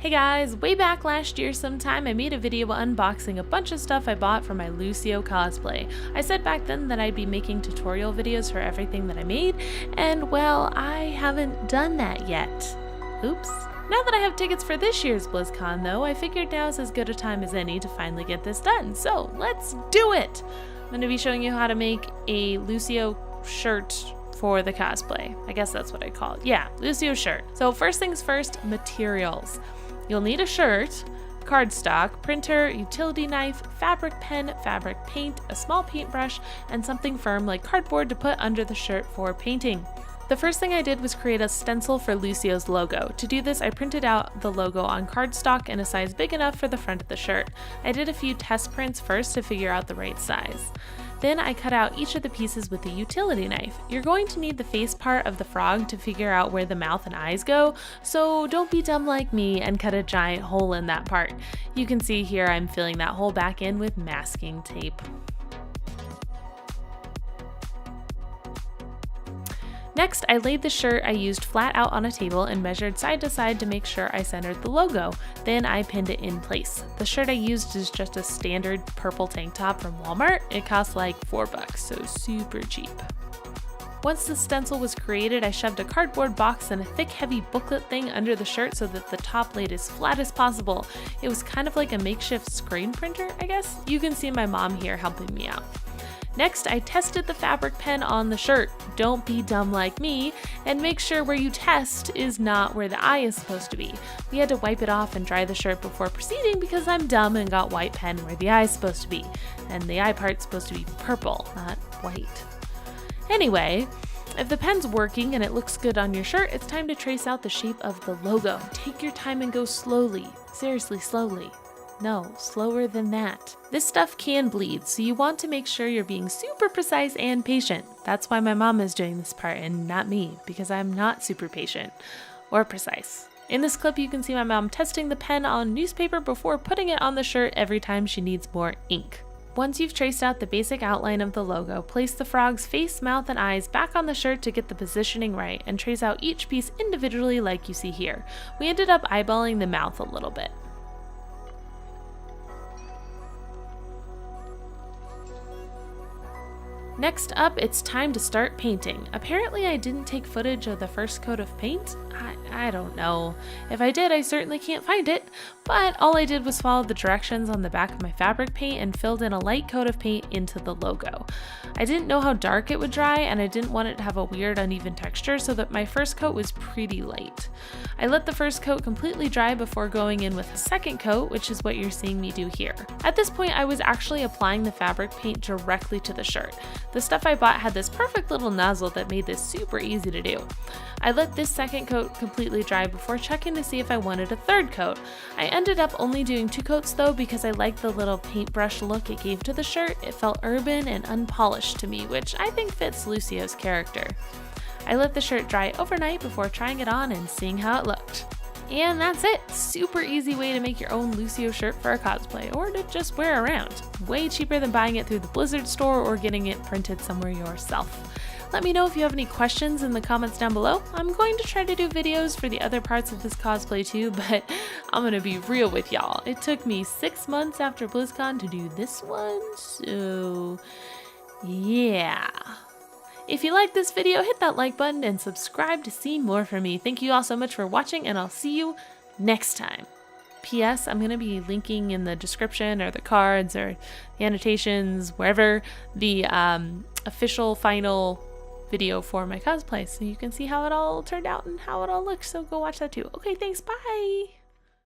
Hey guys, way back last year sometime I made a video unboxing a bunch of stuff I bought for my Lucio cosplay. I said back then that I'd be making tutorial videos for everything that I made, and well, I haven't done that yet. Oops. Now that I have tickets for this year's BlizzCon though, I figured now's as good a time as any to finally get this done, so let's do it! I'm going to be showing you how to make a Lucio shirt for the cosplay. I guess that's what I call it. Yeah, Lucio shirt. So first things first, materials. You'll need a shirt, cardstock, printer, utility knife, fabric pen, fabric paint, a small paintbrush, and something firm like cardboard to put under the shirt for painting. The first thing I did was create a stencil for Lucio's logo. To do this, I printed out the logo on cardstock in a size big enough for the front of the shirt. I did a few test prints first to figure out the right size. Then I cut out each of the pieces with a utility knife. You're going to need the face part of the frog to figure out where the mouth and eyes go, so don't be dumb like me and cut a giant hole in that part. You can see here I'm filling that hole back in with masking tape. Next, I laid the shirt I used flat out on a table and measured side to side to make sure I centered the logo. Then I pinned it in place. The shirt I used is just a standard purple tank top from Walmart. It cost like $4, so super cheap. Once the stencil was created, I shoved a cardboard box and a thick, heavy booklet thing under the shirt so that the top laid as flat as possible. It was kind of like a makeshift screen printer, I guess. You can see my mom here helping me out. Next, I tested the fabric pen on the shirt. Don't be dumb like me, and make sure where you test is not where the eye is supposed to be. We had to wipe it off and dry the shirt before proceeding because I'm dumb and got white pen where the eye is supposed to be. And the eye part's supposed to be purple, not white. Anyway, if the pen's working and it looks good on your shirt, it's time to trace out the shape of the logo. Take your time and go slowly. Seriously, slowly. No, slower than that. This stuff can bleed, so you want to make sure you're being super precise and patient. That's why my mom is doing this part and not me, because I'm not super patient or precise. In this clip, you can see my mom testing the pen on newspaper before putting it on the shirt every time she needs more ink. Once you've traced out the basic outline of the logo, place the frog's face, mouth, and eyes back on the shirt to get the positioning right and trace out each piece individually like you see here. We ended up eyeballing the mouth a little bit. Next up, it's time to start painting. Apparently I didn't take footage of the first coat of paint. I don't know. If I did, I certainly can't find it, but all I did was follow the directions on the back of my fabric paint and filled in a light coat of paint into the logo. I didn't know how dark it would dry, and I didn't want it to have a weird uneven texture, so that my first coat was pretty light. I let the first coat completely dry before going in with a second coat, which is what you're seeing me do here. At this point, I was actually applying the fabric paint directly to the shirt. The stuff I bought had this perfect little nozzle that made this super easy to do. I let this second coat completely dry before checking to see if I wanted a third coat. I ended up only doing 2 coats though because I liked the little paintbrush look it gave to the shirt. It felt urban and unpolished to me, which I think fits Lucio's character. I let the shirt dry overnight before trying it on and seeing how it looked. And that's it! Super easy way to make your own Lucio shirt for a cosplay, or to just wear around. Way cheaper than buying it through the Blizzard store or getting it printed somewhere yourself. Let me know if you have any questions in the comments down below. I'm going to try to do videos for the other parts of this cosplay too, but I'm gonna be real with y'all. It took me 6 months after BlizzCon to do this one, so yeah. If you like this video, hit that like button and subscribe to see more from me. Thank you all so much for watching, and I'll see you next time. P.S. I'm going to be linking in the description or the cards or the annotations, wherever, the official final video for my cosplay, so you can see how it all turned out and how it all looks. So go watch that too. Okay, thanks. Bye!